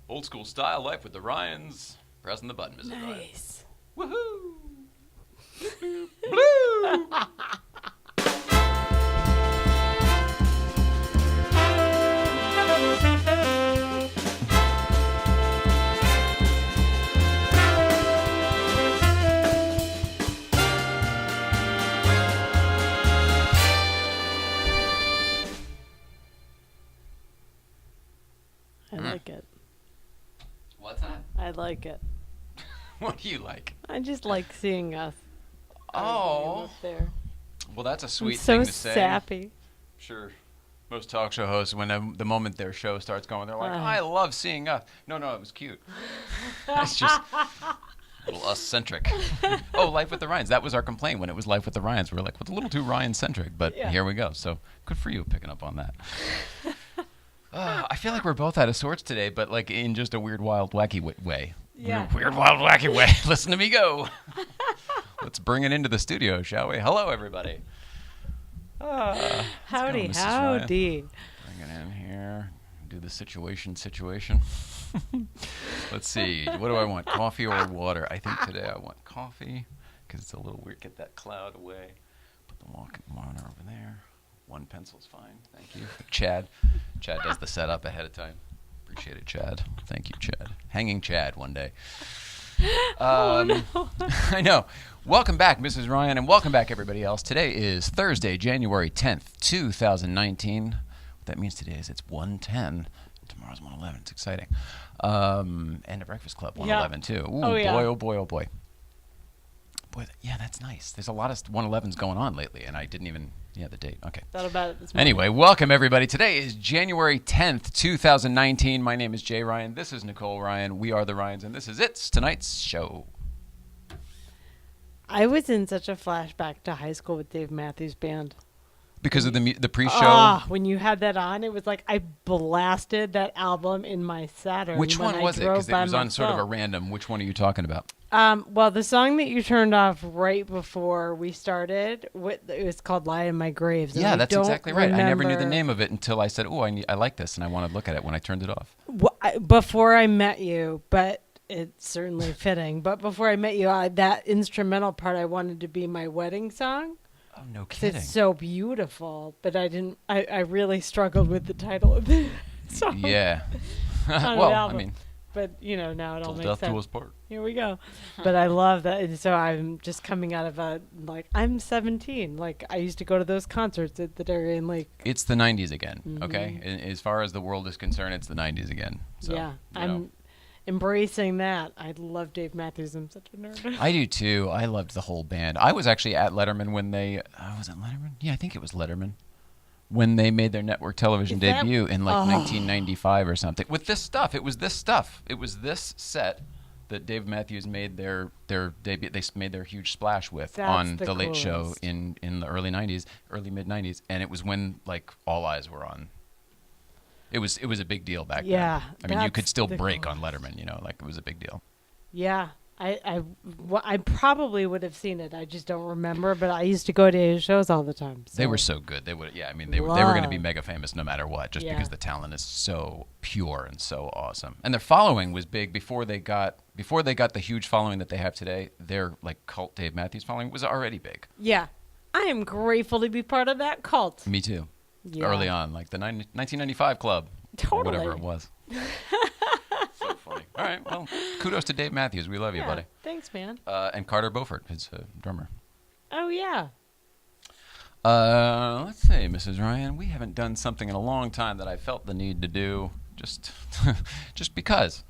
Old school style life with the Ryans. Pressing the button, Mrs. Ryan. Nice. Woohoo! Blue! I like it. What's that? I like it. What do you like? I just like seeing us. Oh. Up there. Well, that's a sweet so thing to say. sappy. Sure. Most talk show hosts, when the moment their show starts going, they're like, I love seeing us. No, it was cute. It's just a little us-centric. Oh, Life with the Ryans. That was our complaint when it was Life with the Ryans. We were like, what's a little too Ryan-centric, but here we go. So good for you picking up on that. I feel like we're both out of sorts today, but like in just a weird, wild, wacky way. Yeah. Weird, wild, wacky way. Listen to me go. Let's bring it into the studio, shall we? Hello, everybody. Howdy, Mrs. howdy. Bring it in here. Do the situation. Let's see. What do I want? Coffee or water? I think today I want coffee because it's a little weird. Get that cloud away. Put the walking monitor over there. One pencil's fine. Thank you. Chad does the setup ahead of time. Appreciate it, Chad. Thank you, Chad. Hanging Chad one day. Oh, no. I know. Welcome back, Mrs. Ryan, and welcome back, everybody else. Today is Thursday, January 10th, 2019. What that means today is it's 1:10. Tomorrow's 1:11. It's exciting. And the Breakfast Club, 1:11, too. Ooh, Oh, yeah. boy, oh, boy, oh, boy. Boy, yeah, that's nice. There's a lot of 111s going on lately, and I didn't even... Yeah, the date. Okay. Thought about it this morning. Anyway, welcome, everybody. Today is January 10th, 2019. My name is Jay Ryan. This is Nicole Ryan. We are the Ryans, and this is It's Tonight's Show. I was in such a flashback to high school with Dave Matthews Band. Because of the pre-show? When you had that on, it was like I blasted that album in my Saturn. Which one was it? Because it was on sort of a random. Which one are you talking about? Well, the song that you turned off right before we started, it was called "Lie in My Graves." Yeah, that's exactly right. I never knew the name of it until I said, "Oh, I like this," and I want to look at it when I turned it off. Before I met you, but it's certainly fitting. But before I met you, that instrumental part I wanted to be my wedding song. Oh, no kidding. It's so beautiful, but I didn't. I really struggled with the title of the song. Yeah. Well, I mean. But, now it all makes sense. Death do us part. Here we go. But I love that. And so I'm just coming out of I'm 17. Like, I used to go to those concerts at the Darien Lake. It's the 90s again, okay? As far as the world is concerned, it's the 90s again. So, yeah, I'm embracing that. I love Dave Matthews. I'm such a nerd. I do, too. I loved the whole band. I was actually at Letterman when they... was it Letterman? Yeah, I think it was Letterman. When they made their network television debut in 1995 or something. With this stuff. It was this stuff. It was this set that Dave Matthews made their debut. They made their huge splash with on the Late Show in the early 90s, early mid 90s, and it was when all eyes were on. It was a big deal back then. I mean, you could still break on Letterman, it was a big deal. Yeah. I probably would have seen it. I just don't remember. But I used to go to his shows all the time. So. They were so good. They would. Yeah, I mean, they were going to be mega famous no matter what, just because the talent is so pure and so awesome. And their following was big before they got the huge following that they have today. Their cult Dave Matthews following was already big. Yeah, I am grateful to be part of that cult. Me too. Yeah. Early on, like the 1995 club, totally. Or whatever it was. So funny. All right, well, kudos to Dave Matthews. We love you, buddy. Thanks, man. And Carter Beaufort, his drummer. Oh, yeah. Let's see, Mrs. Ryan. We haven't done something in a long time that I felt the need to do, just because.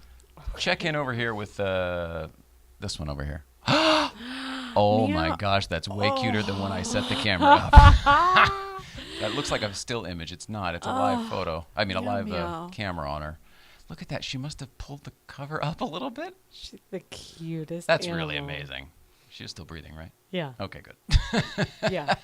Check in over here with this one over here. Oh, my gosh, that's way cuter than when I set the camera up. That looks like a still image. It's not. It's a live photo. I mean, a live camera on her. Look at that. She must have pulled the cover up a little bit. She's the cutest That's animal. really amazing. She's still breathing, right? Yeah. Okay, good. Yeah.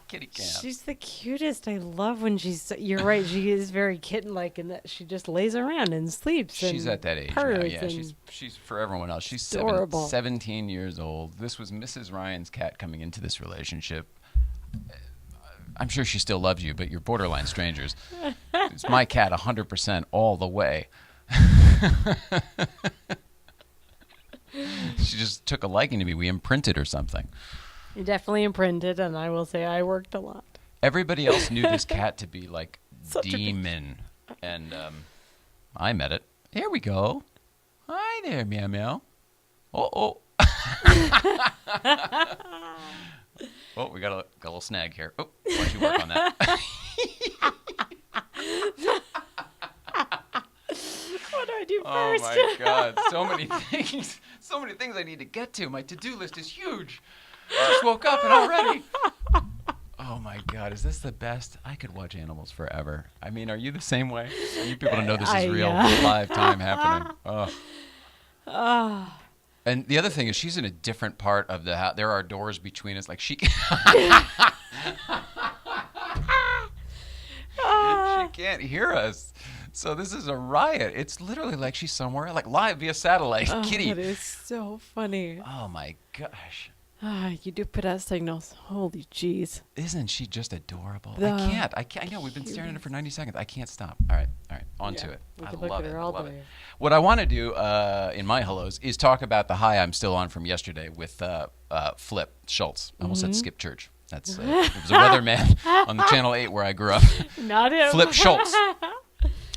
KITTYCAM. She's the cutest. I love when you're right, she is very kitten-like in that she just lays around and sleeps. She's at that age now. Yeah, she's for everyone else. She's 17 years old. This was Mrs. Ryan's cat coming into this relationship. I'm sure she still loves you, but you're borderline strangers. It's my cat 100% all the way. She just took a liking to me. We imprinted or something. You definitely imprinted, and I will say I worked a lot. Everybody else knew this cat to be like Such a demon, and I met it. Here we go. Hi there, meow meow. Oh. Oh, we got a little snag here. Oh, why don't you work on that? What do I do Oh first? my God, so many things. So many things I need to get to. My to-do list is huge. I just woke up and already. Oh my God, is this the best? I could watch animals forever. I mean, are you the same way? I need people to know this is real, live time happening. Oh. And the other thing is, she's in a different part of the house. There are doors between us. Like she can't hear us. So this is a riot. It's literally like she's somewhere, like live via satellite. Kitty. That is so funny. Oh my gosh. You do put out signals. Holy jeez. Isn't she just adorable? I can't. I know we've been staring at her for 90 seconds. I can't stop. All right. On to it. We I could look love at it. her I all love day. it. What I want to do in my hellos is talk about the high I'm still on from yesterday with Flip Schultz. I almost said Skip Church. That's it was a weatherman on the Channel 8 where I grew up. Not him. Flip Schultz.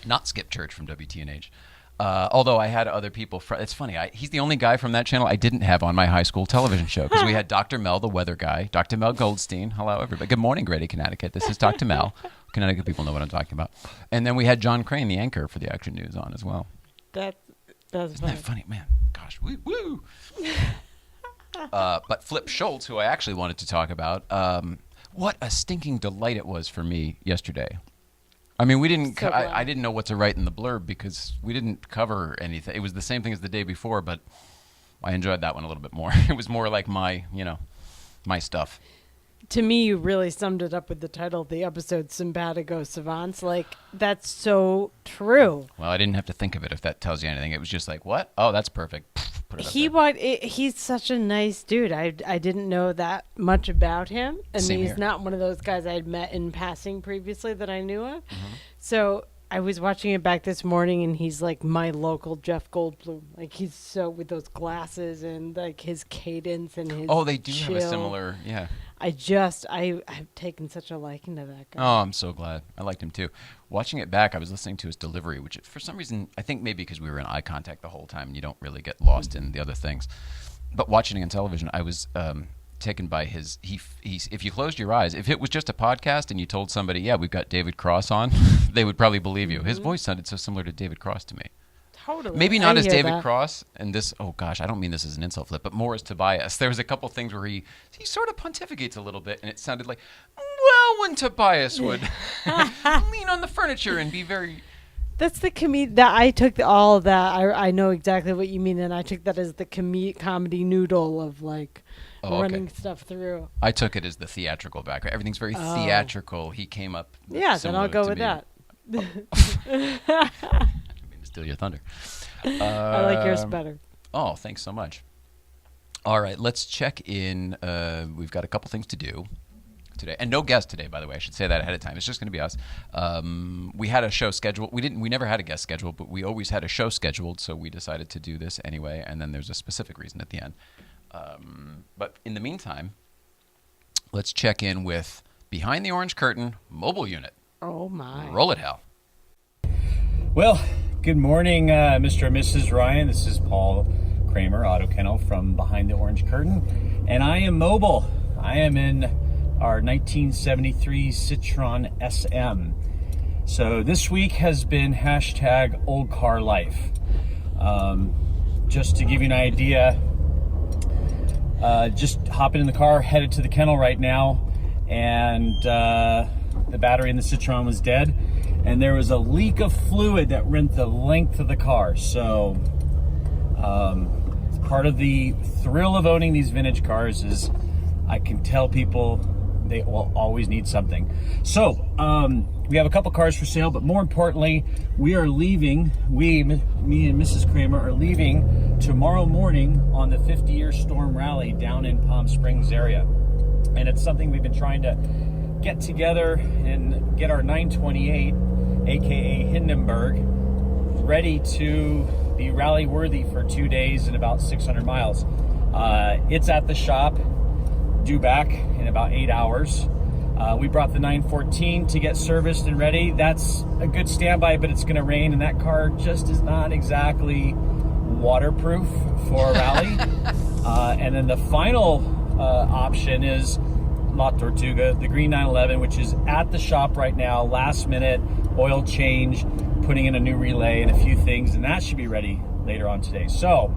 Not Skip Church from WTNH. Although I had other people. It's funny. He's the only guy from that channel I didn't have on my high school television show because we had Dr. Mel, the weather guy, Dr. Mel Goldstein. Hello, everybody. Good morning, Grady, Connecticut. This is Dr. Mel. Connecticut people know what I'm talking about. And then we had John Crane, the anchor for the Action News, on as well. That's Isn't that funny? Man, gosh, woo. But Flip Schultz, who I actually wanted to talk about, what a stinking delight it was for me yesterday. I mean, we didn't. So I didn't know what to write in the blurb because we didn't cover anything. It was the same thing as the day before, but I enjoyed that one a little bit more. It was more like my stuff. To me, you really summed it up with the title of the episode, Simpatico Savants. Like, that's so true. Well, I didn't have to think of it if that tells you anything. It was just like, what? Oh, that's perfect. Put it up there. He's such a nice dude. I didn't know that much about him. And Same he's here. not one of those guys I'd met in passing previously that I knew of. Mm-hmm. So I was watching it back this morning, and he's like my local Jeff Goldblum. Like, he's so with those glasses and like his cadence and his Oh, they do chill. have a similar, yeah. I've taken such a liking to that guy. Oh, I'm so glad. I liked him too. Watching it back, I was listening to his delivery, which for some reason, I think maybe because we were in eye contact the whole time and you don't really get lost in the other things. But watching it on television, I was taken by he's if you closed your eyes, if it was just a podcast and you told somebody, yeah, we've got David Cross on, they would probably believe you. His voice sounded so similar to David Cross to me. Totally. Maybe not I as hear David that. Cross, and this, oh gosh, I don't mean this as an insult, Flip, but more as Tobias. There was a couple things where he sort of pontificates a little bit, and it sounded like, well, when Tobias would lean on the furniture and be very... That's the that I took all of that. I know exactly what you mean, and I took that as the comedy noodle of like running stuff through. I took it as the theatrical background. Everything's very theatrical. He came up... Yeah, then I'll go with me. that. I mean to steal your thunder. I like yours better. Oh, thanks so much. All right, let's check in. We've got a couple things to do today, and no guest today, by the way. I should say that ahead of time. It's just going to be us. We had a show scheduled. We never had a guest scheduled, but we always had a show scheduled, so we decided to do this anyway. And then there's a specific reason at the end. But in the meantime, let's check in with Behind the Orange Curtain Mobile Unit. Oh my! Roll it, Hal. Well, good morning, Mr. and Mrs. Ryan. This is Paul Kramer, Auto Kennel from Behind the Orange Curtain, and I am mobile. I am in our 1973 Citroen SM. So this week has been hashtag old car life. Just to give you an idea, just hopping in the car, headed to the kennel right now, and the battery in the Citroen was dead, and there was a leak of fluid that went the length of the car. So part of the thrill of owning these vintage cars is I can tell people they will always need something. So we have a couple cars for sale, but more importantly, we are leaving, me and Mrs. Kramer are leaving tomorrow morning on the 50-year storm rally down in Palm Springs area. And it's something we've been trying to get together and get our 928, aka Hindenburg, ready to be rally worthy for 2 days and about 600 miles. It's at the shop, due back in about 8 hours. We brought the 914 to get serviced and ready. That's a good standby, but it's going to rain, and that car just is not exactly waterproof for a rally. And then the final option is La Tortuga, the green 911, which is at the shop right now, last minute, oil change, putting in a new relay and a few things, and that should be ready later on today. So,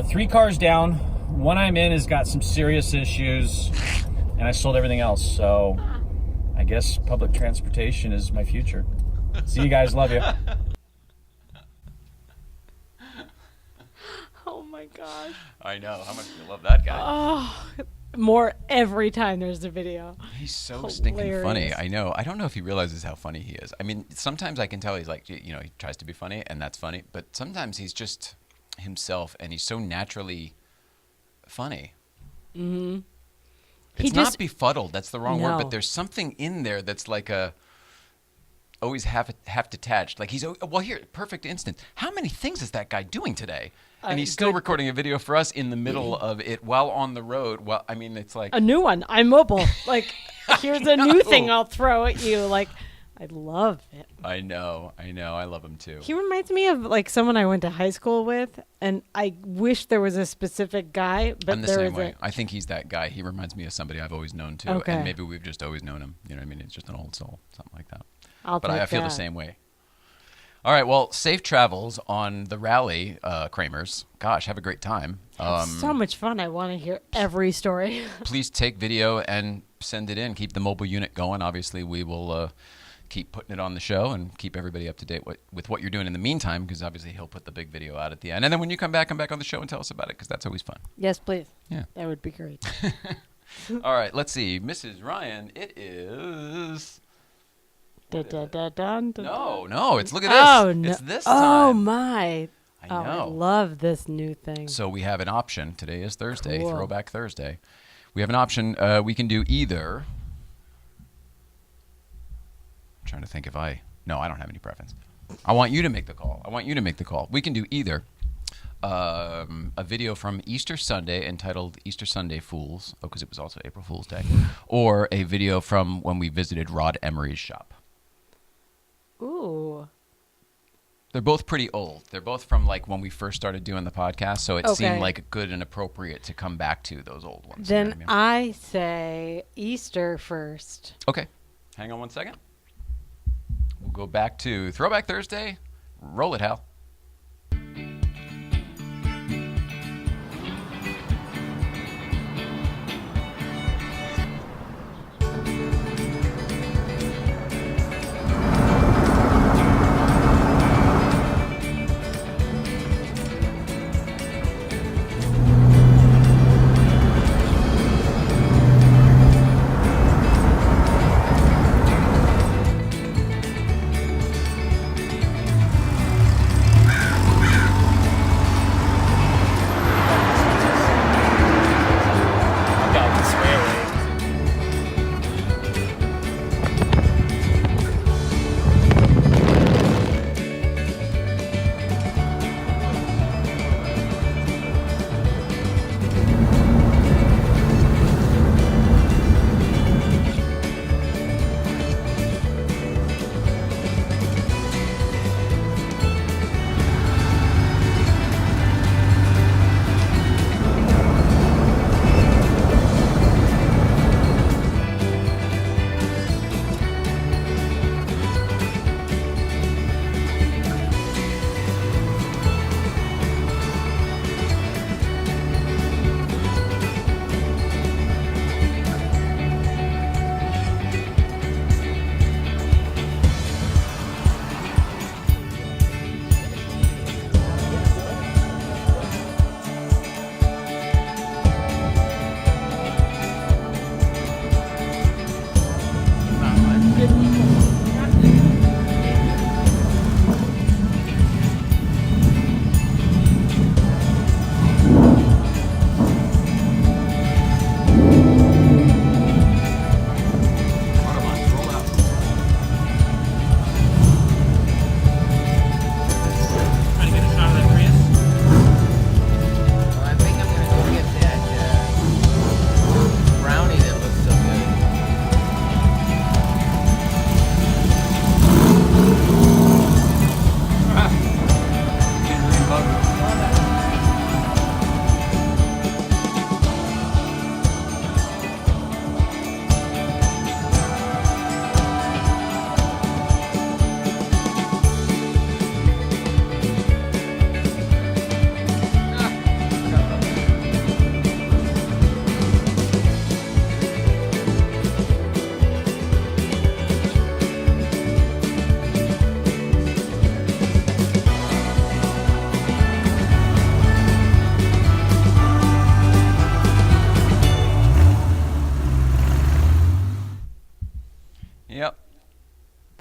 3 cars down. One I'm in has got some serious issues, and I sold everything else. So, I guess public transportation is my future. See you guys. Love you. Oh my gosh. I know. How much do you love that guy? Oh, more every time there's a video. He's so Hilarious. stinking funny. I know. I don't know if he realizes how funny he is. I mean, sometimes I can tell he's like, he tries to be funny, and that's funny. But sometimes he's just himself, and he's so naturally funny. Mm-hmm. It's not befuddled. That's the wrong word. No. But there's something in there that's like always half detached. Like here, perfect instance. How many things is that guy doing today? And he's still recording a video for us in the middle of it while on the road. Well, I mean, it's like a new one. I'm mobile. Like, here's a new thing I'll throw at you. Like, I love it. I know. I love him too. He reminds me of like someone I went to high school with, and I wish there was a specific guy, but I'm the same way. I think he's that guy. He reminds me of somebody I've always known too, Okay. and maybe we've just always known him. You know what I mean? It's just an old soul, something like that. But I feel the same way. All right, well, safe travels on the rally, Kramers. Gosh, have a great time. So much fun. I want to hear every story. Please take video and send it in. Keep the mobile unit going. Obviously, we will keep putting it on the show and keep everybody up to date with what you're doing in the meantime, because obviously he'll put the big video out at the end. And then when you come back on the show and tell us about it, because that's always fun. Yes, please. Yeah. That would be great. All right, let's see. Mrs. Ryan, it is... No, it's look at this. Oh, no. It's this time. Oh, my. I know. I love this new thing. So we have an option. Today is Thursday, Cool. Throwback Thursday. We have an option. We can do either. I'm trying to think if No, I don't have any preference. I want you to make the call. We can do either a video from Easter Sunday entitled Easter Sunday Fools, because it was also April Fool's Day, or a video from when we visited Rod Emory's shop. Ooh. They're both pretty old. They're both from like when we first started doing the podcast, so it seemed like good and appropriate to come back to those old ones. Then you know what I mean? I say Easter first. Okay. Hang on one second. We'll go back to Throwback Thursday. Roll it, Hal.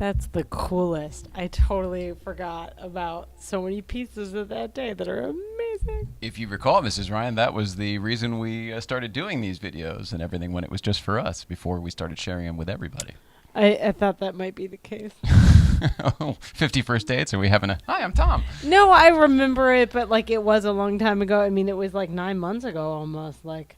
That's the coolest. I totally forgot about so many pieces of that day that are amazing. If you recall, Mrs. Ryan, that was the reason we started doing these videos and everything when it was just for us before we started sharing them with everybody. I thought that might be the case. 51st dates? Are we having a... Hi, I'm Tom. No, I remember it, but like it was a long time ago. I mean, it was like 9 months ago almost. Like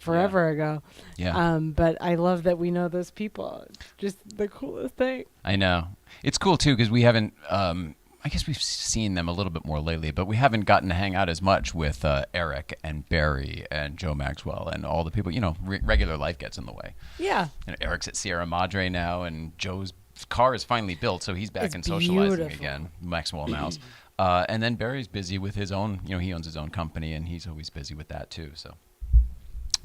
forever ago. Yeah. But I love that we know those people. It's just the coolest thing. I know. It's cool, too, because we haven't... I guess we've seen them a little bit more lately, but we haven't gotten to hang out as much with Eric and Barry and Joe Maxwell and all the people. You know, regular life gets in the way. Yeah. And Eric's at Sierra Madre now, and Joe's car is finally built, so he's back It's and socializing beautiful. again. Maxwell Mouse. And then Barry's busy with his own, you know, he owns his own company, and he's always busy with that, too, so.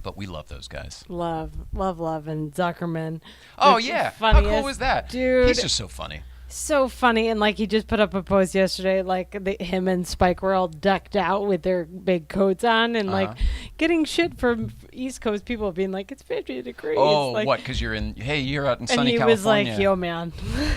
But we love those guys. Love. And Zuckerman. Oh, The yeah. How funniest cool was that? Dude. He's just so funny. So funny, and like he just put up a post yesterday, like him and Spike were all decked out with their big coats on, and like getting shit from East Coast people being like, "It's 50 degrees." Oh, like, what? Because you're in? Hey, you're out in and sunny he California. was like, "Yo, man,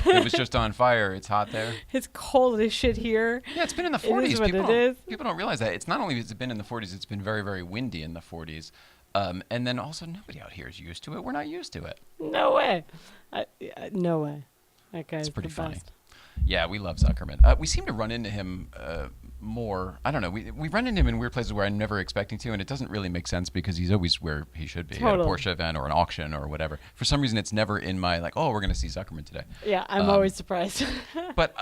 It was just on fire. It's hot there. it's cold as shit here." Yeah, it's been in the It 40s. is what People it don't, is. people don't realize that. It's not only has it been in the 40s, it's been very, very windy in the 40s. And then also nobody out here is used to it. We're not used to it. No way, no way. That guy's It's pretty the funny. best. Yeah, we love Zuckerman. We seem to run into him more. I don't know. We run into him in weird places where I'm never expecting to, and it doesn't really make sense because he's always where he should be, at a Totally. Porsche event or an auction or whatever. For some reason, it's never in my, like, oh, we're going to see Zuckerman today. Yeah, I'm always surprised. But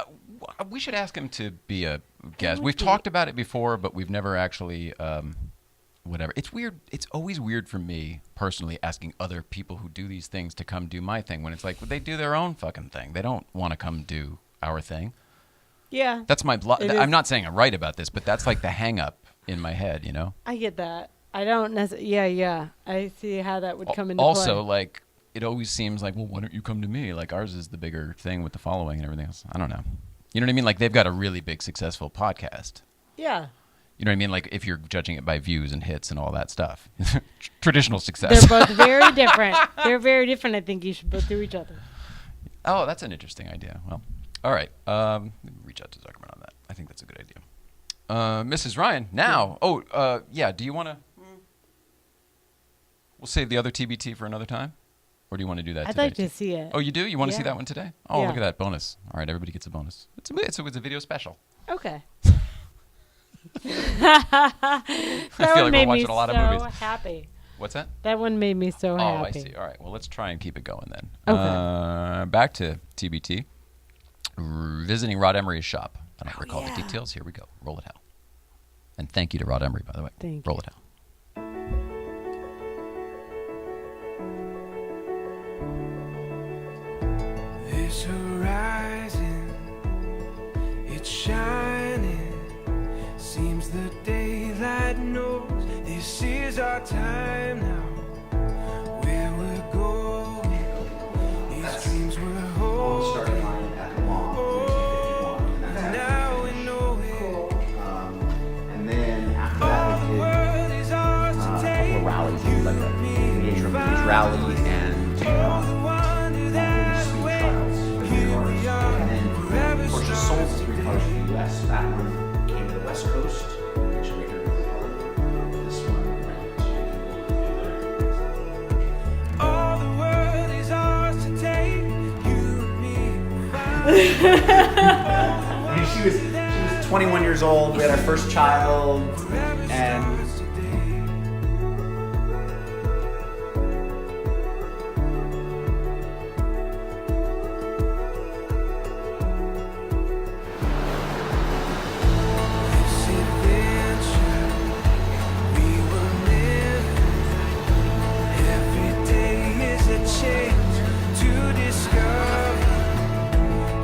we should ask him to be a guest. We've talked about it before, but we've never actually, whatever. It's weird. It's always weird for me, personally, asking other people who do these things to come do my thing when it's like, well, they do their own fucking thing. They don't want to come do our thing. Yeah, That's my... It is. I'm not saying I'm right about this, but that's like the hang-up in my head, you know? I get that. I don't necessarily. Yeah. I see how that would come into Also, play. like, it always seems like, well, why don't you come to me? Like, ours is the bigger thing with the following and everything else. I don't know. You know what I mean? Like, they've got a really big, successful podcast. Yeah. You know what I mean? Like, if you're judging it by views and hits and all that stuff. Traditional success. They're both very different. They're very different. I think you should both do each other. Oh, that's an interesting idea. Well, all right. Reach out to Zuckerman on that. I think that's a good idea. Mrs. Ryan, now. Oh, yeah. Do you want to... We'll save the other TBT for another time? Or do you want to do that I'd today? like to see it. Oh, you do? You want to see Yeah. that one today? Oh, Yeah. look at that. Bonus. All right, everybody gets a bonus. It's a video special. Okay. I feel like we're made watching me a lot of so movies. happy. What's that? That one made me so Oh, happy. I see. All right. Well, let's try and keep it going then. Okay. Back to TBT. Visiting Rod Emory's shop. I don't recall yeah. the details. Here we go. Roll it out. And thank you to Rod Emory, by the way. Thank Roll you. it out. This horizon, it's shining. Seems the daylight knows this is our time now. Where we're going, these dreams we're holding. Oh, now we know it. And then after All the that, we world is ours to did a take. couple of rallies, like a miniature rally and The wonder that speed way. trials for three Here cars. we are, And then forever Porsche sold the three cars to the US. That one came to the West Coast, which we could this one went to All the world is ours to take. You and me. I mean, she was 21 years old. We had our first child, and This adventure we were living. Every day is a chance to discover.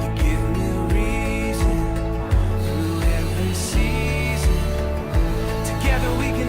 You give me reason through every season. Together we can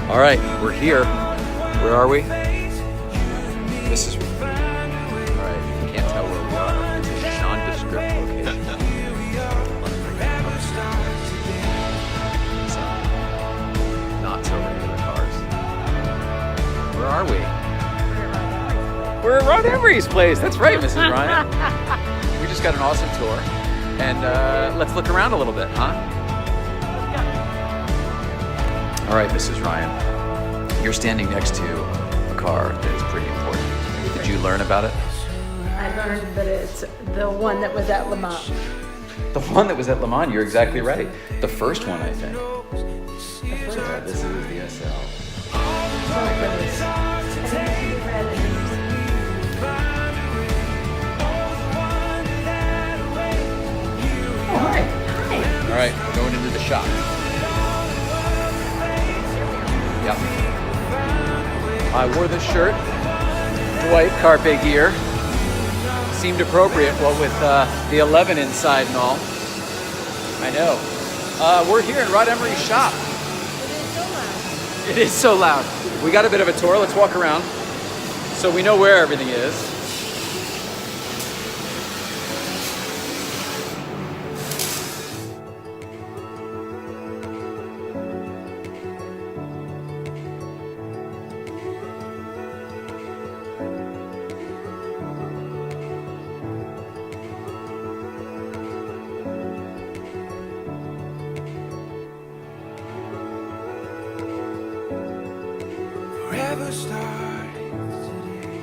All right, we're here. Where are we? This is. All right, you can't tell where we are. It's a nondescript location. Not so regular cars. Where are we? We're at Ron Emery's place. That's right, Mrs. Ryan. We just got an awesome tour, and let's look around a little bit, huh? All right, Mrs. Ryan, you're standing next to a car that is pretty important. Did you learn about it? I learned that it's the one that was at Le Mans. The one that was at Le Mans, you're exactly right. The first one, I think. This is the SL. Oh, hi. All right, we're going into the shop. Yep. I wore this shirt, Dwight Carpe gear. Seemed appropriate, what with the 11 inside and all. I know. We're here in Rod Emery's shop. It is so loud. We got a bit of a tour. Let's walk around so we know where everything is. Forever starts today.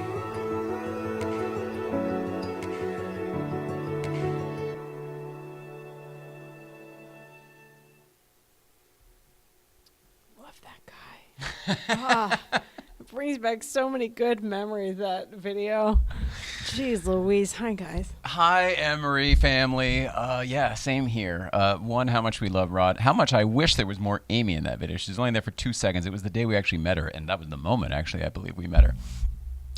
Love that guy. Ah, it brings back so many good memories, that video. Jeez Louise. Hi, guys. Hi, Emory family. Yeah, same here. One, how much we love Rod. How much I wish there was more Amy in that video. She's only there for 2 seconds. It was the day we actually met her, and that was the moment, actually, I believe we met her.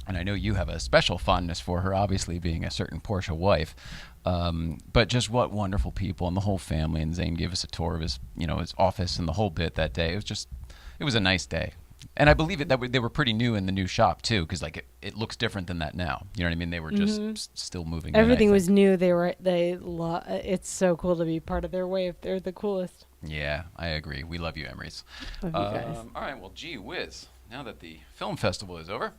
And I know you have a special fondness for her, obviously being a certain Porsche wife. But just what wonderful people, and the whole family. And Zane gave us a tour of his, his office and the whole bit that day. It was a nice day. And I believe it that they were pretty new in the new shop too, because it looks different than that now. You know what I mean? They were just still moving. Everything was new. It's so cool to be part of their wave. They're the coolest. Yeah, I agree. We love you, Emrys. Love you guys. All right, well, gee whiz. Now that the film festival is over,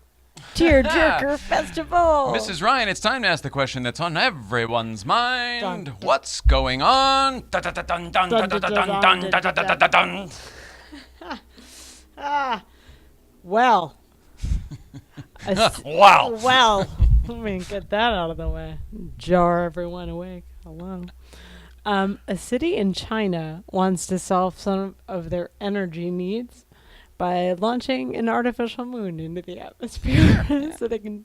Tearjerker Festival. Mrs. Ryan, it's time to ask the question that's on everyone's mind. Dun, dun. What's going on? Dun, dun, dun, dun, dun, dun, dun, dun, dun, dun, dun, dun, dun. Well. Wow. Well. Let me get that out of the way. Jar everyone awake. Hello. A city in China wants to solve some of their energy needs by launching an artificial moon into the atmosphere so they can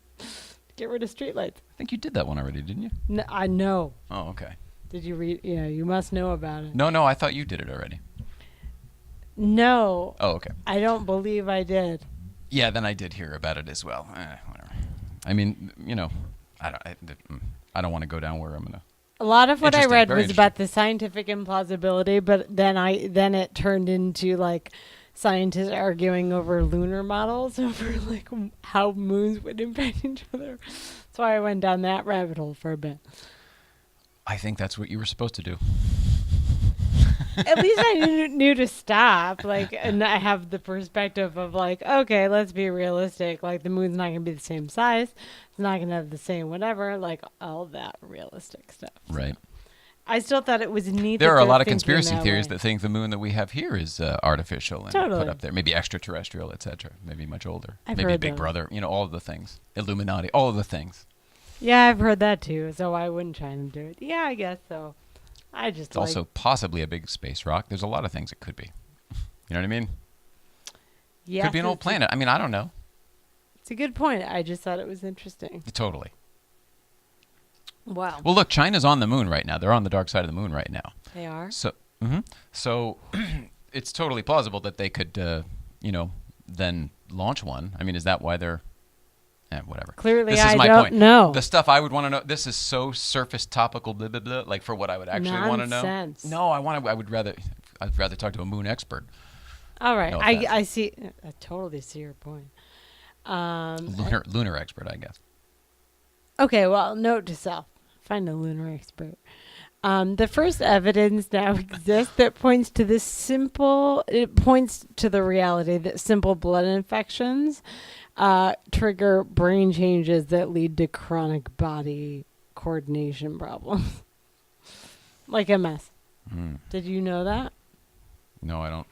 get rid of streetlights. I think you did that one already, didn't you? I know. Oh, okay. Did you read? Yeah, you must know about it. No, I thought you did it already. No. Oh, okay. I don't believe I did. Yeah, then I did hear about it as well. Whatever. I mean, I don't want to go down where I'm gonna. A lot of what I read Very was about the scientific implausibility, but then it turned into like scientists arguing over lunar models over like how moons would impact each other. That's why I went down that rabbit hole for a bit. I think that's what you were supposed to do. At least I knew to stop, and I have the perspective of okay, let's be realistic. Like the moon's not gonna be the same size, it's not gonna have the same whatever, all that realistic stuff. Right. I still thought it was neat. There are a lot of conspiracy theories that think the moon that we have here is artificial and Totally. put up there, maybe extraterrestrial, etc. Maybe much older, I've maybe heard Big those. Brother. All of the things, Illuminati, all of the things. Yeah, I've heard that too. So I wouldn't try and do it. Yeah, I guess so. I just It's also possibly a big space rock. There's a lot of things it could be. You know what I mean? yeah, Could be an old planet. I mean, I don't know. It's a good point. I just thought it was interesting. Totally. Wow. Well, look, China's on the moon right now. They're on the dark side of the moon right now. They are. So, so it's totally plausible that they could, then launch one. I mean, is that why they're? Whatever. Clearly, this is I my don't point. know. The stuff I would want to know. This is so surface topical, blah blah blah. Like for what I would actually want to know. Nonsense. No, I'd rather talk to a moon expert. All right. No offense. I see. I totally see your point. Lunar expert, I guess. Okay, well, note to self: find a lunar expert. The first evidence now exists that points to this simple. It points to the reality that simple blood infections trigger brain changes that lead to chronic body coordination problems, like MS. Did you know that? No, I don't.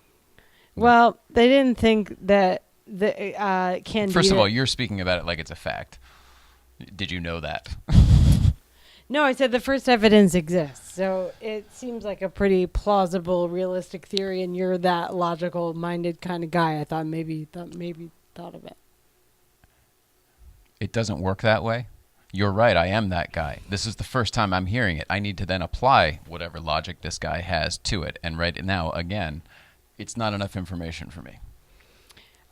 Well, they didn't think that the candida. First of all, you're speaking about it like it's a fact. Did you know that? No, I said the first evidence exists. So it seems like a pretty plausible, realistic theory, and you're that logical-minded kind of guy. I thought maybe you thought of it. It doesn't work that way. You're right. I am that guy. This is the first time I'm hearing it. I need to then apply whatever logic this guy has to it. And right now, again, it's not enough information for me.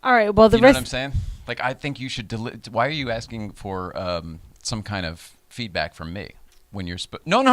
All right. Well, You know what I'm saying? Like, I think you should. Why are you asking for some kind of feedback from me when you're? No.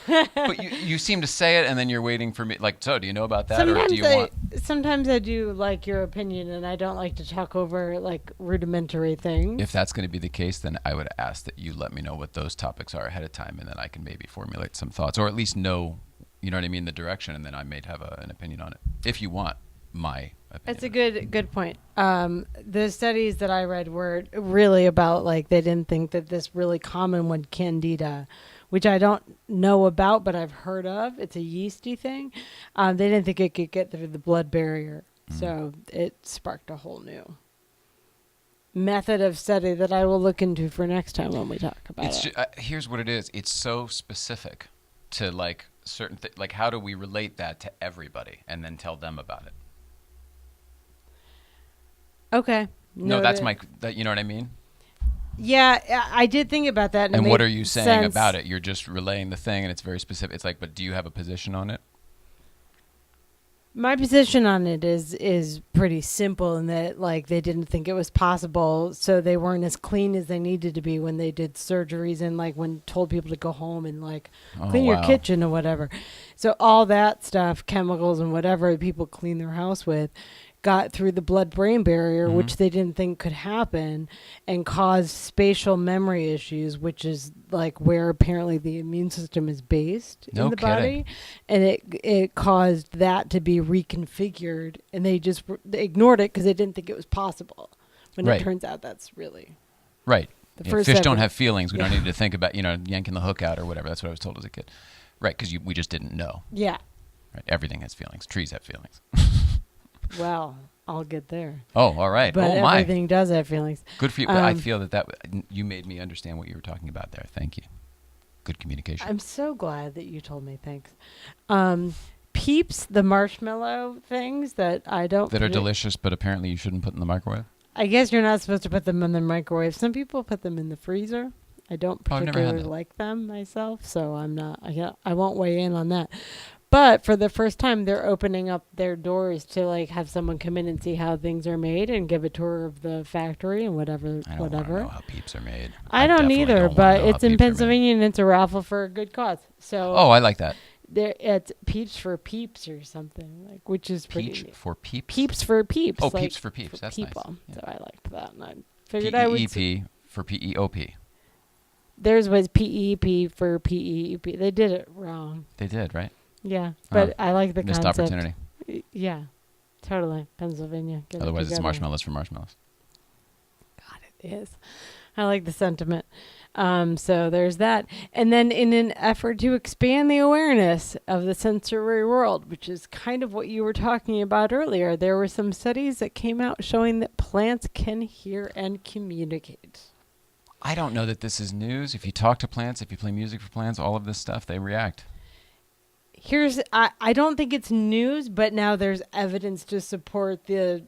But you seem to say it, and then you're waiting for me. Like, so do you know about that, or do you want? Sometimes I do like your opinion, and I don't like to talk over like rudimentary things. If that's going to be the case, then I would ask that you let me know what those topics are ahead of time, and then I can maybe formulate some thoughts, or at least know, you know what I mean, the direction, and then I may have an opinion on it. If you want my opinion. That's a good point. The studies that I read were really about like they didn't think that this really common one, candida, which I don't know about, but I've heard of. It's a yeasty thing. They didn't think it could get through the blood barrier. So it sparked a whole new method of study that I will look into for next time when we talk about it. Here's what it is. It's so specific to like certain like how do we relate that to everybody and then tell them about it? Okay. No, that's you know what I mean? Yeah, I did think about that. And what are you saying about it? You're just relaying the thing, and it's very specific. It's like, but do you have a position on it? My position on it is pretty simple in that, like, they didn't think it was possible, so they weren't as clean as they needed to be when they did surgeries and, like, when told people to go home and, like, clean your kitchen or whatever. So all that stuff, chemicals and whatever people clean their house with, got through the blood-brain barrier, which they didn't think could happen, and caused spatial memory issues, which is like where apparently the immune system is based in the body, and it caused that to be reconfigured, and they ignored it because they didn't think it was possible. When it turns out that's really right. The first fish don't have feelings. We don't need to think about yanking the hook out or whatever. That's what I was told as a kid. Right, because we just didn't know. Yeah. Right. Everything has feelings. Trees have feelings. Well, I'll get there. Oh, all right. But oh my. Everything does have feelings. Good for you. But I feel that you made me understand what you were talking about there. Thank you. Good communication. I'm so glad that you told me. Thanks. Peeps, the marshmallow things that I don't. That are delicious, but apparently you shouldn't put in the microwave. I guess you're not supposed to put them in the microwave. Some people put them in the freezer. I don't particularly like them myself, so I'm not. I won't weigh in on that. But for the first time, they're opening up their doors to like have someone come in and see how things are made and give a tour of the factory and whatever. I don't know how Peeps are made. I don't either, but it's in Pennsylvania and it's a raffle for a good cause. So I like that. It's Peeps for Peeps or something, like, which is pretty. Peach for Peeps. Peeps for Peeps. Oh, like, Peeps for Peeps. That's people. Nice. Yeah. So I liked that, and I figured I would. PEEP for PEOP. Theirs was PEP for PEP. They did it wrong. They did, right? Yeah, but I like the missed concept. opportunity. Yeah, totally. Pennsylvania. Otherwise, it's marshmallows for marshmallows. God, it is. I like the sentiment. So there's that. And then in an effort to expand the awareness of the sensory world, which is kind of what you were talking about earlier, there were some studies that came out showing that plants can hear and communicate. I don't know that this is news. If you talk to plants, if you play music for plants, all of this stuff, they react. I don't think it's news, but now there's evidence to support the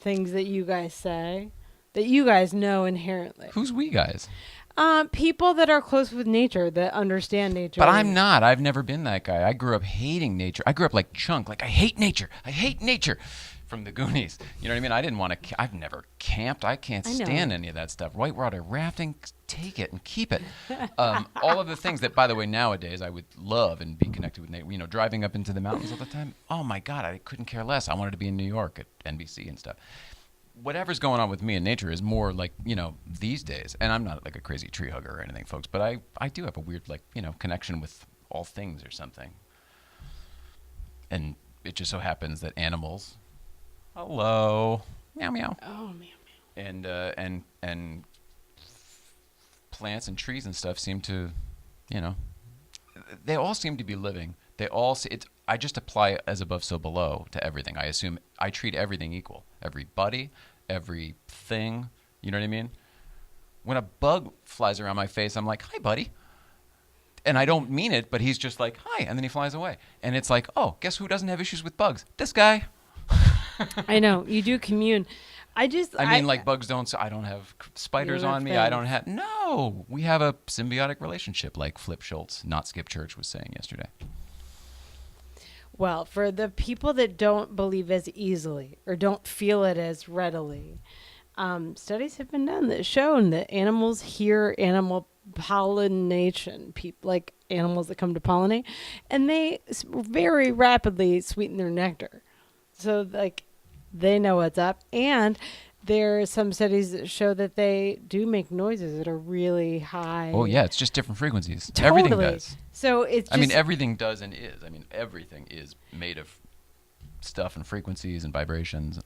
things that you guys say, that you guys know inherently. Who's we guys? People that are close with nature, that understand nature. But I'm not. I've never been that guy. I grew up hating nature. I grew up like Chunk. Like, I hate nature. I hate nature. from the Goonies. You know what I mean? I didn't want to. I've never camped. I can't I know. stand any of that stuff. Whitewater rafting, take it and keep it. All of the things that, by the way, nowadays I would love and be connected with nature. You know, driving up into the mountains all the time. Oh my God, I couldn't care less. I wanted to be in New York at NBC and stuff. Whatever's going on with me in nature is more like, you know, these days. And I'm not like a crazy tree hugger or anything, folks, but I do have a weird, like, you know, connection with all things or something. And it just so happens that animals, hello, meow meow, Oh, man. and plants and trees and stuff seem to, you know, they all seem to be living. They all I just apply as above so below to everything. I assume I treat everything equal. Everybody, everything. You know what I mean? When a bug flies around my face, I'm like, "Hi, buddy." And I don't mean it, but he's just like, "Hi," and then he flies away. And it's like, "Oh, guess who doesn't have issues with bugs? This guy." I know. You do commune. I mean, like bugs don't. So I don't have spiders You don't on have me. I things. don't have. No, we have a symbiotic relationship, like Flip Schultz, not Skip Church, was saying yesterday. Well, for the people that don't believe as easily or don't feel it as readily, studies have been done that shown that animals hear animal pollination, like animals that come to pollinate, and they very rapidly sweeten their nectar. So, like, they know what's up. And there are some studies that show that they do make noises that are really high. Oh yeah, it's just different frequencies. Totally. Everything does. So it's just, I mean, everything does and is. I mean, everything is made of stuff and frequencies and vibrations.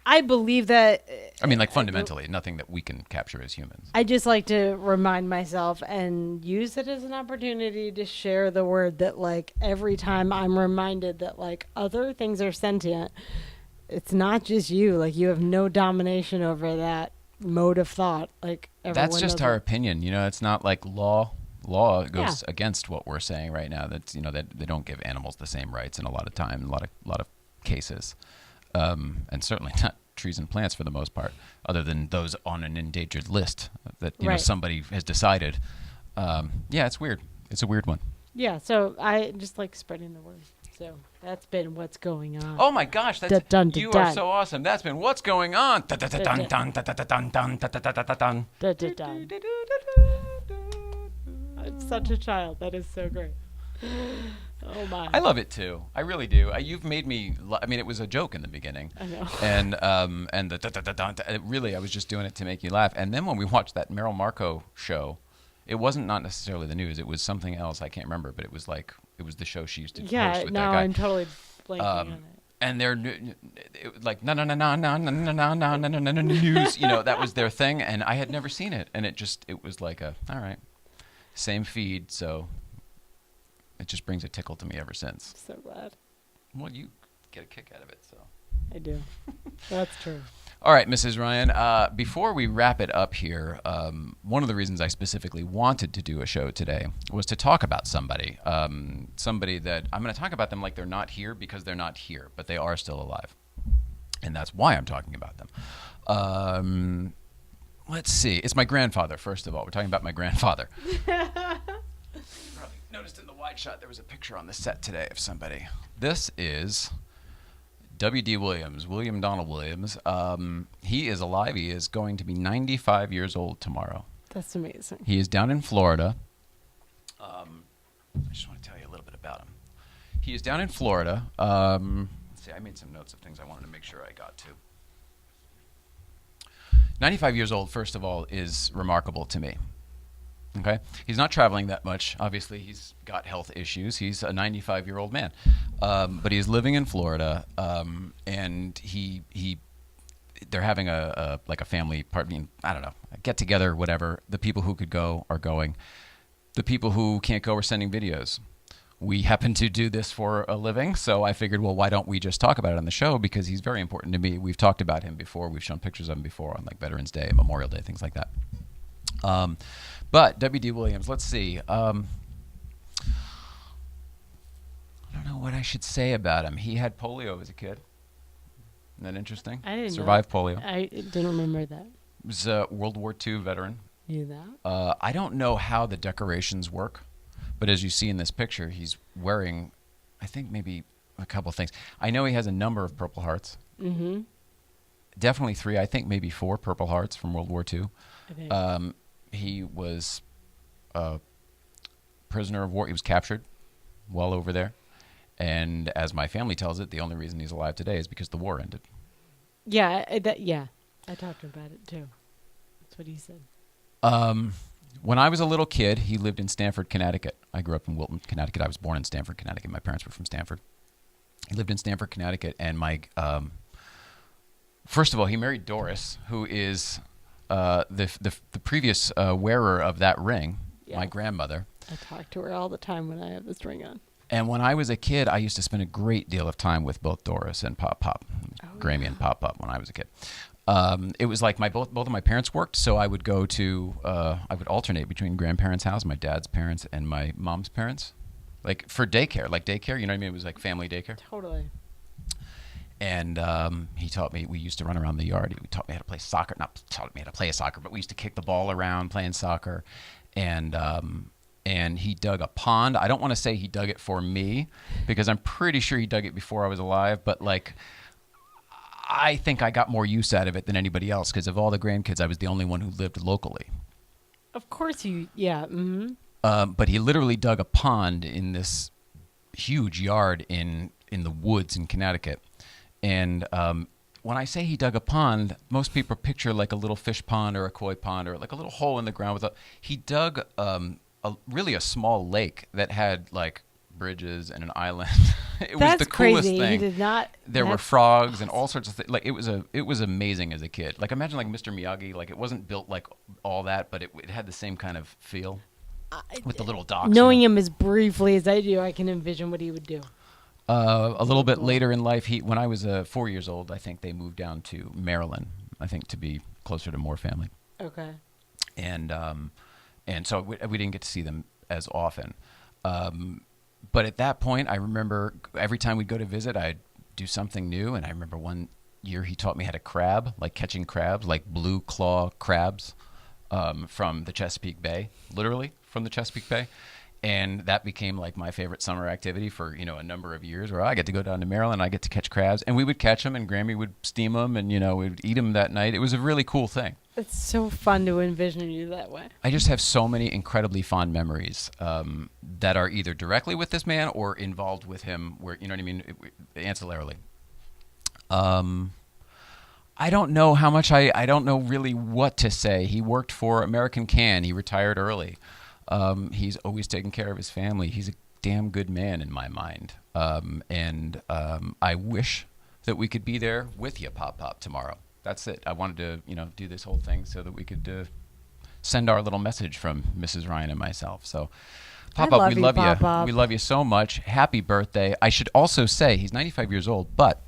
I believe that. I mean, like fundamentally, nothing that we can capture as humans. I just like to remind myself and use it as an opportunity to share the word that, like, every time I'm reminded that, like, other things are sentient, it's not just you. Like, you have no domination over that mode of thought. Like, everyone That's just knows our it. opinion. You know, it's not like law. Law goes against what we're saying right now. That's, you know, that they don't give animals the same rights in a lot of time, a lot of cases, and certainly not trees and plants for the most part, other than those on an endangered list that you know Right. somebody has decided. Yeah, it's weird. It's a weird one. Yeah, so I just like spreading the word. So that's been what's going on. Oh my gosh, that's Dun, dun, you dun, are dun. so awesome. That's been what's going on. Dun, dun, dun, dun, dun, dun, dun, dun, dun, dun, dun, dun. Da, da, da. I'm such a child. That is so great. Oh my. I love it too. I really do. You've made me. I mean, it was a joke in the beginning. I know. And the dun, dun, dun, dun, dun, really, I was just doing it to make you laugh. And then when we watched that Meryl Marco show, it wasn't not necessarily the news. It was something else. I can't remember, but it was like it was the show she used to host Yeah, with no, that guy. I'm totally blanking on it. And they're like no news. You know, that was their thing, and I had never seen it, and it was like all right, same feed, so it just brings a tickle to me ever since. So glad. Well, you get a kick out of it, so. I do. That's true. All right, Mrs. Ryan, before we wrap it up here, one of the reasons I specifically wanted to do a show today was to talk about somebody that I'm going to talk about them like they're not here because they're not here, but they are still alive. And that's why I'm talking about them. Let's see. It's my grandfather, first of all. We're talking about my grandfather. Probably noticed in the wide shot there was a picture on the set today of somebody. This is W.D. Williams, William Donald Williams. He is alive. He is going to be 95 years old tomorrow. That's amazing. He is down in Florida. I just want to tell you a little bit about him. He is down in Florida. Let's see, I made some notes of things I wanted to make sure I got to. 95 years old, first of all, is remarkable to me. Okay, he's not traveling that much. Obviously, he's got health issues. He's a 95-year-old man, but he's living in Florida, and they're having a family party. I don't know, a get together, whatever. The people who could go are going. The people who can't go are sending videos. We happen to do this for a living, so I figured, well, why don't we just talk about it on the show, because he's very important to me. We've talked about him before. We've shown pictures of him before on like Veterans Day, Memorial Day, things like that. But W.D. Williams, let's see. I don't know what I should say about him. He had polio as a kid. Isn't that interesting? I didn't Survived know. polio. I didn't remember that. He was a World War II veteran. Knew that. I don't know how the decorations work, but as you see in this picture, he's wearing, I think, maybe a couple things. I know he has a number of Purple Hearts. Mm-hmm. Definitely 3. I think maybe 4 Purple Hearts from World War II. I think. He was a prisoner of war. He was captured well over there. And as my family tells it, the only reason he's alive today is because the war ended. Yeah, I talked to him about it too. That's what he said. When I was a little kid, he lived in Stamford, Connecticut. I grew up in Wilton, Connecticut. I was born in Stamford, Connecticut. My parents were from Stamford. He lived in Stamford, Connecticut, and first of all, he married Doris, who is the previous wearer of that ring, my grandmother. I talk to her all the time when I have this ring on. And when I was a kid, I used to spend a great deal of time with both Doris and Pop, Grammy and Pop when I was a kid. It was like both of my parents worked, so I would go to I would alternate between grandparents' house, my dad's parents, and my mom's parents, like for daycare, you know what I mean? It was like family daycare. Totally. And he taught me. We used to run around the yard. He taught me how to play soccer. Not taught me how to play soccer, but we used to kick the ball around playing soccer, and he dug a pond. I don't want to say he dug it for me, because I'm pretty sure he dug it before I was alive, but like, I think I got more use out of it than anybody else, because of all the grandkids, I was the only one who lived locally. Of course yeah. Mm-hmm. But he literally dug a pond in this huge yard in the woods in Connecticut. And when I say he dug a pond, most people picture like a little fish pond or a koi pond or like a little hole in the ground. He dug really a small lake that had like bridges and an island. It was the coolest crazy. thing. He did not. There were frogs and all sorts of things. Like it was amazing as a kid. Like imagine like Mr. Miyagi. Like it wasn't built like all that, but it had the same kind of feel with the little docks. Knowing him as briefly as I do, I can envision what he would do. A little bit later in life, when I was 4 years old, I think they moved down to Maryland. I think to be closer to more family. Okay. And so we didn't get to see them as often. But at that point, I remember every time we'd go to visit, I'd do something new. And I remember one year he taught me how to crab, like catching crabs, like blue claw crabs from the Chesapeake Bay, literally from the Chesapeake Bay. And that became like my favorite summer activity for, a number of years, where I get to go down to Maryland, I get to catch crabs, and we would catch them and Grammy would steam them and, we'd eat them that night. It was a really cool thing. It's so fun to envision you that way. I just have so many incredibly fond memories that are either directly with this man or involved with him, where, you know what I mean, ancillarily. I don't know how much I don't know really what to say. He worked for American Can. He retired early. He's always taken care of his family. He's a damn good man in my mind. And I wish that we could be there with you, Pop, tomorrow. That's it. I wanted to, do this whole thing so that we could send our little message from Mrs. Ryan and myself. So, Pop, we love you. Pop-Up. We love you so much. Happy birthday. I should also say he's 95 years old, but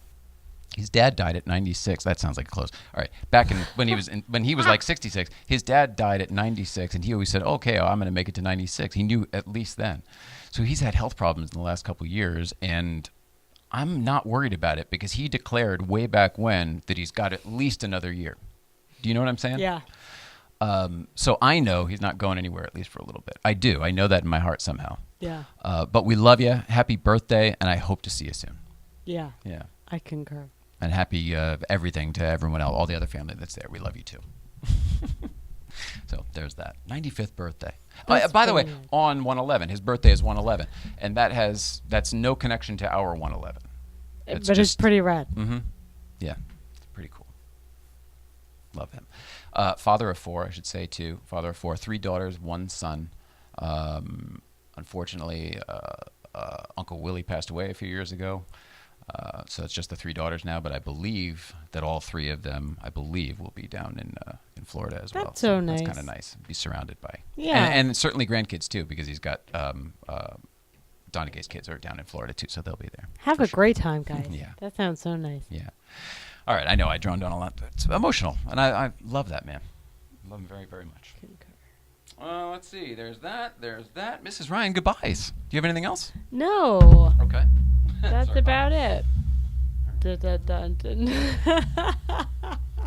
his dad died at 96. That sounds like a close. All right. Back when he was like 66, his dad died at 96, and he always said, "Okay, I'm going to make it to 96." He knew at least then. So he's had health problems in the last couple of years, and I'm not worried about it because he declared way back when that he's got at least another year. Do you know what I'm saying? Yeah. So I know he's not going anywhere, at least for a little bit. I do. I know that in my heart somehow. Yeah. But we love you. Happy birthday, and I hope to see you soon. Yeah. Yeah. I concur. And happy everything to everyone else, all the other family that's there. We love you too. So there's that. 95th birthday. By the way, on 111, his birthday is 111, and that's no connection to our 111. But it's pretty rad. Mm-hmm. Yeah, it's pretty cool. Love him. Father of 4, I should say too. Father of 4, 3 daughters, 1 son. Unfortunately, Uncle Willie passed away a few years ago. So it's just the 3 daughters now, but I believe that all 3 of them, will be down in Florida as well. That's so nice. That's kind of nice. Be surrounded by. Yeah. And certainly grandkids too, because he's got Donagay's kids are down in Florida too, so they'll be there. Have a great time, guys. Yeah. That sounds so nice. Yeah. All right. I know I droned on a lot, but it's emotional, and I love that man. Love him very, very much. Let's see. There's that. Mrs. Ryan, goodbyes. Do you have anything else? No. Okay. That's Sorry, about it. Dun.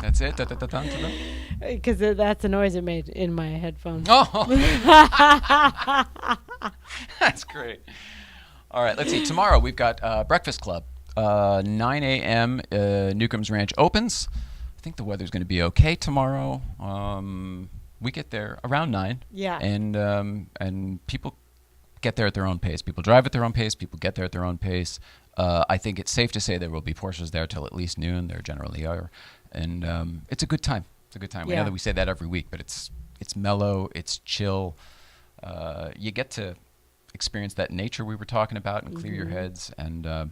That's it? Because that's the noise it made in my headphones. Oh! That's great. All right, let's see. Tomorrow we've got Breakfast Club. 9 a.m. Newcomb's Ranch opens. I think the weather's going to be okay tomorrow. We get there around 9. Yeah. And people get there at their own pace. People drive at their own pace. People get there at their own pace. I think it's safe to say there will be Porsches there till at least noon. There generally are. And it's a good time. It's a good time. We know Yeah. that we say that every week, but it's mellow. It's chill. You get to experience that nature we were talking about and clear your heads. And I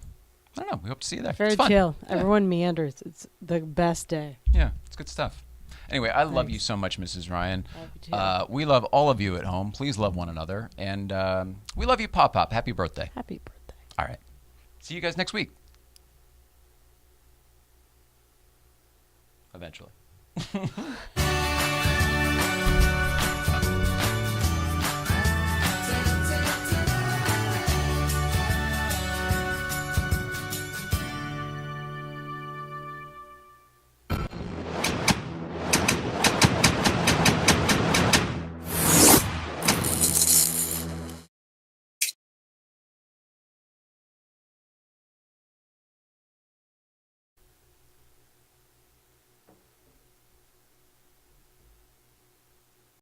don't know. We hope to see you there. Very it's fun. chill. Yeah. Everyone meanders. It's the best day. Yeah, it's good stuff. Anyway, I love Thanks. you so much, Mrs. Ryan. Love you too. We love all of you at home. Please love one another. And we love you, Pop Pop. Happy birthday. Happy birthday. All right. See you guys next week. Eventually.